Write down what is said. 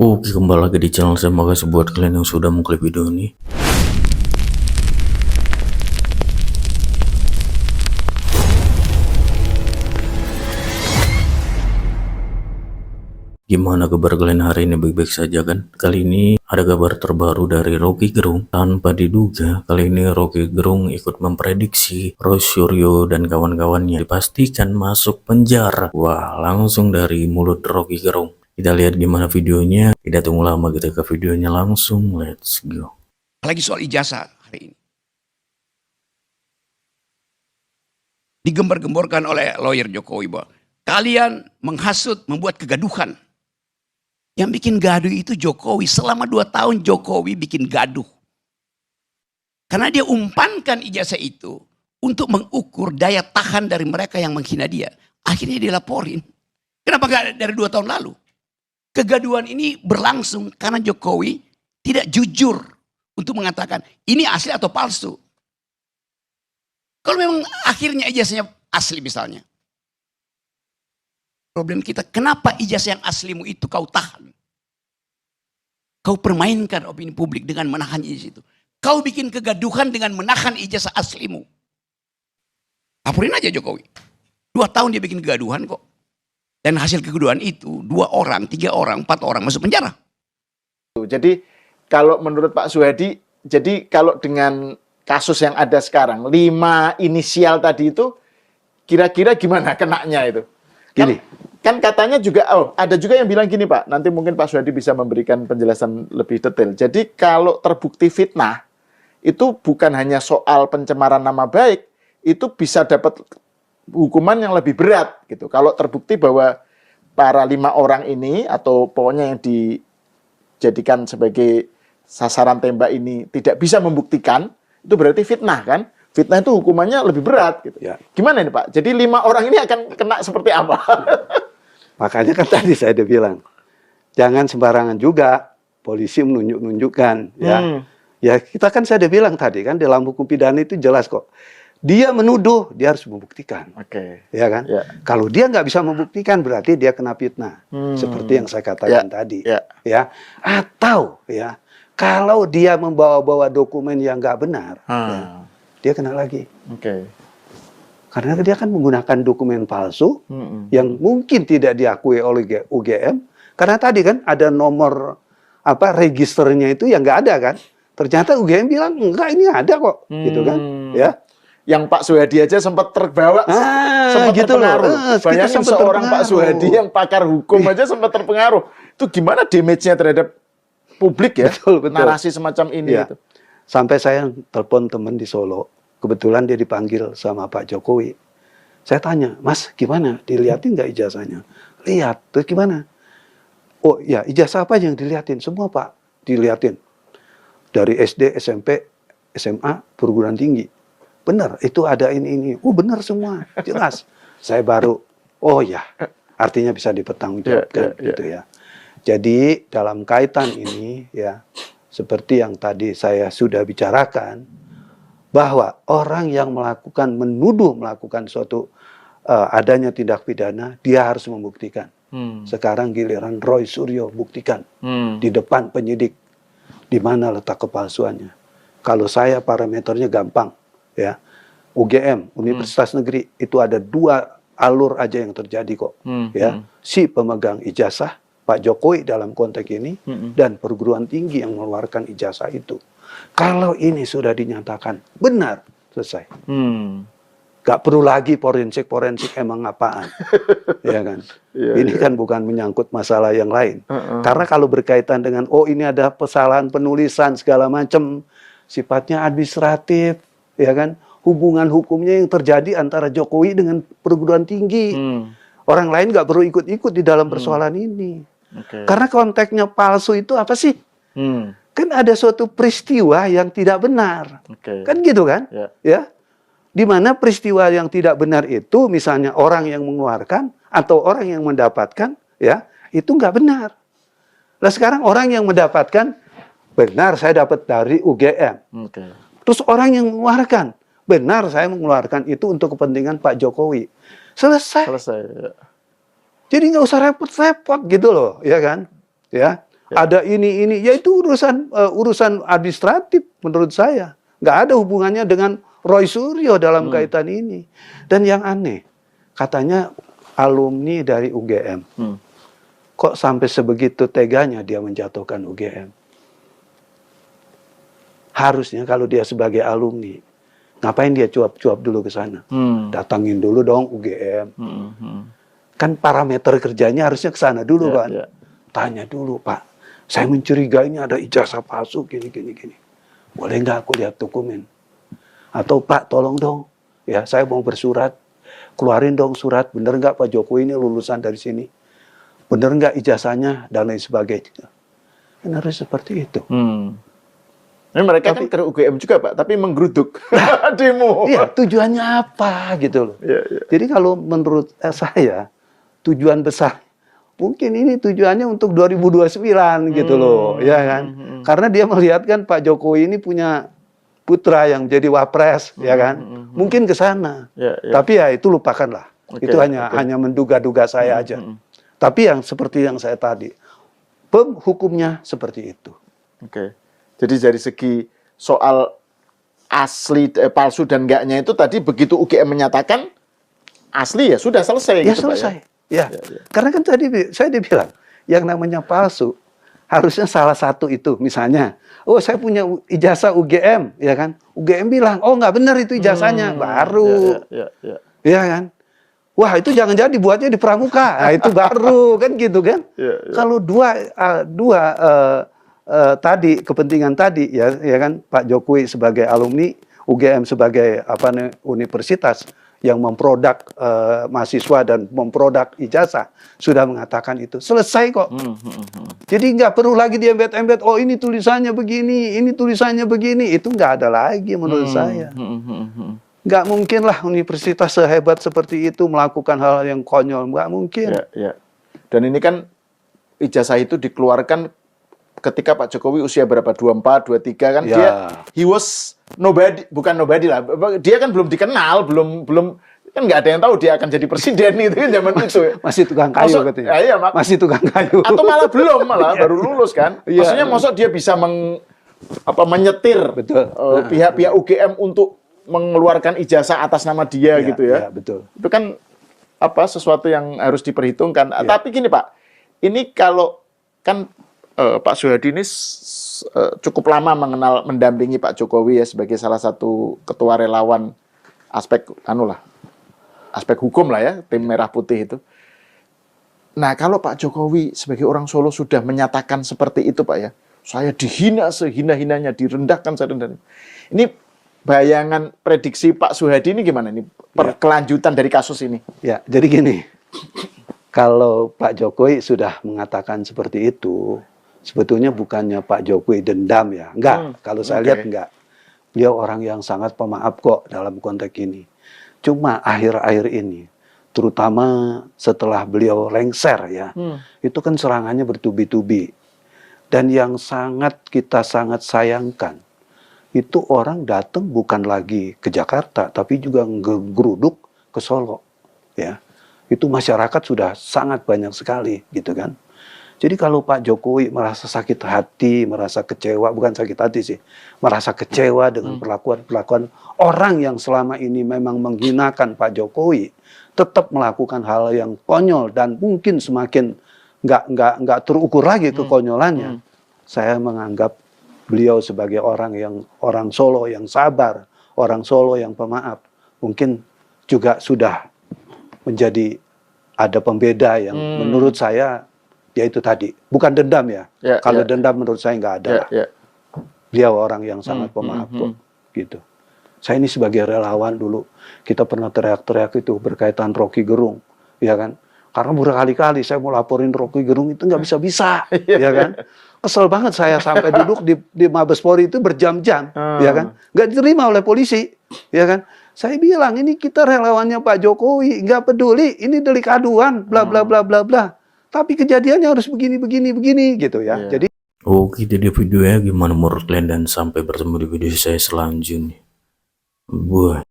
Oke, kembali lagi di channel saya. Makasih buat kalian yang sudah mengklik video ini. Gimana kabar kalian hari ini? Baik-baik saja kan? Kali ini ada kabar terbaru dari Rocky Gerung. Tanpa diduga, kali ini Rocky Gerung ikut memprediksi Roy Suryo dan kawan-kawannya dipastikan masuk penjara. Wah, langsung dari mulut Rocky Gerung. Kita lihat gimana videonya. Tidak tunggu lama, kita ke videonya langsung. Let's go. Apalagi soal ijazah hari ini. Digembar-gemborkan oleh lawyer Jokowi bahwa kalian menghasut, membuat kegaduhan. Yang bikin gaduh itu Jokowi. Selama 2 tahun Jokowi bikin gaduh. Karena dia umpankan ijazah itu untuk mengukur daya tahan dari mereka yang menghina dia. Akhirnya dilaporin. Kenapa gak dari 2 tahun lalu? Kegaduhan ini berlangsung karena Jokowi tidak jujur untuk mengatakan ini asli atau palsu. Kalau memang akhirnya ijazahnya asli misalnya. Problem kita, kenapa ijazah yang aslimu itu kau tahan? Kau permainkan opini publik dengan menahan ijazah itu. Kau bikin kegaduhan dengan menahan ijazah aslimu. Laporin aja Jokowi. 2 tahun dia bikin kegaduhan kok. Dan hasil kegaduhan itu 2 orang, 3 orang, 4 orang masuk penjara. Jadi kalau menurut Pak Suhadi, jadi kalau dengan kasus yang ada sekarang, 5 inisial tadi itu, kira-kira gimana kenanya itu? Gini. Kan katanya juga, ada juga yang bilang gini Pak, nanti mungkin Pak Suhadi bisa memberikan penjelasan lebih detail. Jadi kalau terbukti fitnah, itu bukan hanya soal pencemaran nama baik, itu bisa dapat hukuman yang lebih berat gitu. Kalau terbukti bahwa para 5 orang ini, atau pokoknya yang dijadikan sebagai sasaran tembak ini tidak bisa membuktikan, itu berarti fitnah kan? Fitnah itu hukumannya lebih berat gitu. Ya. Gimana ini Pak? Jadi 5 orang ini akan kena seperti apa? Makanya kan tadi saya udah bilang, jangan sembarangan juga polisi menunjuk-nunjukkan. Ya, ya kita kan saya udah bilang tadi kan dalam hukum pidana itu jelas kok. Dia menuduh, dia harus membuktikan. Oke. Ya kan? Ya. Kalau dia nggak bisa membuktikan berarti dia kena fitnah. Seperti yang saya katakan tadi. Ya. Ya. Atau ya, kalau dia membawa-bawa dokumen yang nggak benar, ya, dia kena lagi. Oke. Karena dia kan menggunakan dokumen palsu yang mungkin tidak diakui oleh UGM. Karena tadi kan ada nomor registernya itu yang nggak ada kan. Ternyata UGM bilang enggak, ini ada kok, gitu kan? Ya. Yang Pak Suhadi aja sempat terbawa, sempat gitu terpengaruh. loh. Bayangin seorang Pak Suhadi yang pakar hukum aja sempat terpengaruh. Itu gimana damage-nya terhadap publik ya? Betul. Narasi semacam ini Ya. itu. Sampai saya telepon teman di Solo. Kebetulan dia dipanggil sama Pak Jokowi. Saya tanya, Mas gimana? Dilihatin nggak ijazahnya? Lihat, terus gimana? Oh ya, ijazah apa yang dilihatin? Semua Pak, dilihatin. Dari SD, SMP, SMA, perguruan tinggi. Benar, itu ada ini. Oh benar semua, jelas. Saya baru, oh ya, artinya bisa dipertanggungjawabkan gitu ya. Jadi dalam kaitan ini ya, seperti yang tadi saya sudah bicarakan, bahwa orang yang menuduh melakukan suatu adanya tindak pidana, dia harus membuktikan. Sekarang giliran Roy Suryo buktikan di depan penyidik di mana letak kepalsuannya. Kalau saya parameternya gampang, ya. UGM, Universitas Negeri, itu ada 2 alur aja yang terjadi kok. Ya, si pemegang ijazah Pak Jokowi dalam konteks ini dan perguruan tinggi yang mengeluarkan ijazah itu. Kalau ini sudah dinyatakan benar, selesai. Gak perlu lagi forensik emang apaan. Ya kan? Ini kan bukan menyangkut masalah yang lain. Karena kalau berkaitan dengan, ini ada kesalahan penulisan segala macam, sifatnya administratif, ya kan? Hubungan hukumnya yang terjadi antara Jokowi dengan perguruan tinggi. Orang lain gak perlu ikut-ikut di dalam persoalan ini. Karena konteksnya palsu itu apa sih? Kan ada suatu peristiwa yang tidak benar. Kan gitu kan? Ya. Di mana peristiwa yang tidak benar itu, misalnya orang yang mengeluarkan atau orang yang mendapatkan, ya, itu nggak benar. Nah sekarang orang yang mendapatkan, benar saya dapat dari UGM. Terus orang yang mengeluarkan, benar saya mengeluarkan itu untuk kepentingan Pak Jokowi. Selesai. Ya. Jadi nggak usah repot-repot gitu loh, ya kan? Ya. ada ini, ya itu urusan administratif menurut saya. Nggak ada hubungannya dengan Roy Suryo dalam kaitan ini. Dan yang aneh, katanya alumni dari UGM. Kok sampai sebegitu teganya dia menjatuhkan UGM? Harusnya kalau dia sebagai alumni, ngapain dia cuap-cuap dulu ke sana? Datangin dulu dong UGM. Kan parameter kerjanya harusnya ke sana dulu kan. Tanya dulu, Pak, saya mencurigai ini ada ijazah palsu gini. Boleh nggak aku lihat dokumen? Atau Pak, tolong dong, ya saya mau bersurat, keluarin dong surat, bener nggak Pak Jokowi ini lulusan dari sini? Bener nggak ijazahnya dan lain sebagainya? Kan harus seperti itu. Ini mereka kan ke UGM juga Pak, tapi menggeruduk demo. Iya, tujuannya apa gitu loh. Jadi kalau menurut saya, tujuan besar, mungkin ini tujuannya untuk 2029 gitu loh, ya kan? Karena dia melihat kan Pak Jokowi ini punya putra yang jadi wapres, ya kan? Mungkin ke sana. Tapi ya itu lupakanlah. Itu hanya menduga-duga saya aja. Tapi yang seperti yang saya tadi, hukumnya seperti itu. Jadi dari segi soal asli, palsu dan enggaknya itu tadi begitu UGM menyatakan asli ya sudah selesai. Ya gitu, selesai. Pak, ya? Karena kan tadi saya dibilang yang namanya palsu harusnya salah satu itu, misalnya, oh saya punya ijazah UGM, ya kan? UGM bilang, oh nggak benar itu ijazahnya, baru, ya kan? Wah itu jangan jadi buatnya di Pramuka, nah, itu baru kan gitu kan? Kalau tadi kepentingan tadi, ya kan, Pak Jokowi sebagai alumni, UGM sebagai universitas yang memproduk mahasiswa dan memproduk ijazah sudah mengatakan itu selesai kok. Jadi nggak perlu lagi diembed-embed. Oh ini tulisannya begini, ini tulisannya begini. Itu nggak ada lagi menurut saya. Nggak mungkin lah universitas sehebat seperti itu melakukan hal yang konyol. Nggak mungkin. Dan ini kan ijazah itu dikeluarkan ketika Pak Jokowi usia berapa? 24, 23 kan he was nobody, bukan nobody lah. Dia kan belum dikenal, belum kan nggak ada yang tahu dia akan jadi presiden itu kan zaman itu. Masih tukang kayu katanya. Iya, masih tukang kayu. Atau malah belum, baru lulus kan. Maksudnya masa dia bisa menyetir pihak-pihak UGM untuk mengeluarkan ijazah atas nama dia gitu ya. Betul. Itu kan sesuatu yang harus diperhitungkan. Tapi gini Pak, ini kalau kan Pak Soehadi ini cukup lama mendampingi Pak Jokowi ya sebagai salah satu ketua relawan aspek hukum lah ya, tim Merah Putih itu. Nah, kalau Pak Jokowi sebagai orang Solo sudah menyatakan seperti itu Pak ya, saya dihina sehina-hinanya, direndahkan serendahnya. Ini bayangan prediksi Pak Soehadi ini gimana nih kelanjutan dari kasus ini? Ya, jadi gini. Kalau Pak Jokowi sudah mengatakan seperti itu, sebetulnya bukannya Pak Jokowi dendam ya. Enggak, kalau saya lihat enggak. Beliau orang yang sangat pemaaf kok dalam konteks ini. Cuma akhir-akhir ini, terutama setelah beliau lengser ya, itu kan serangannya bertubi-tubi. Dan yang kita sangat sayangkan, itu orang datang bukan lagi ke Jakarta, tapi juga geruduk ke Solo. Ya, itu masyarakat sudah sangat banyak sekali gitu kan. Jadi kalau Pak Jokowi merasa sakit hati, merasa kecewa, bukan sakit hati sih, merasa kecewa dengan perlakuan orang yang selama ini memang menghinakan Pak Jokowi, tetap melakukan hal yang konyol dan mungkin semakin nggak terukur lagi kekonyolannya. Saya menganggap beliau sebagai orang Solo yang sabar, orang Solo yang pemaaf, mungkin juga sudah menjadi ada pembeda yang menurut saya. Ya itu tadi, bukan dendam ya. Kalau dendam menurut saya nggak ada. Beliau orang yang sangat pemaaf kok, gitu. Saya ini sebagai relawan dulu, kita pernah teriak-teriak itu berkaitan Rocky Gerung, ya kan? Karena berkali-kali saya mau laporin Rocky Gerung itu nggak bisa-bisa, ya kan? Kesel banget saya sampai duduk di Mabes Polri itu berjam-jam, ya kan? Nggak diterima oleh polisi, ya kan? Saya bilang ini kita relawannya Pak Jokowi, nggak peduli, ini delik aduan, bla bla bla bla bla. Tapi kejadiannya harus begini gitu ya. Jadi oke, jadi videonya gimana menurut kalian dan sampai bertemu di video saya selanjutnya. Buah.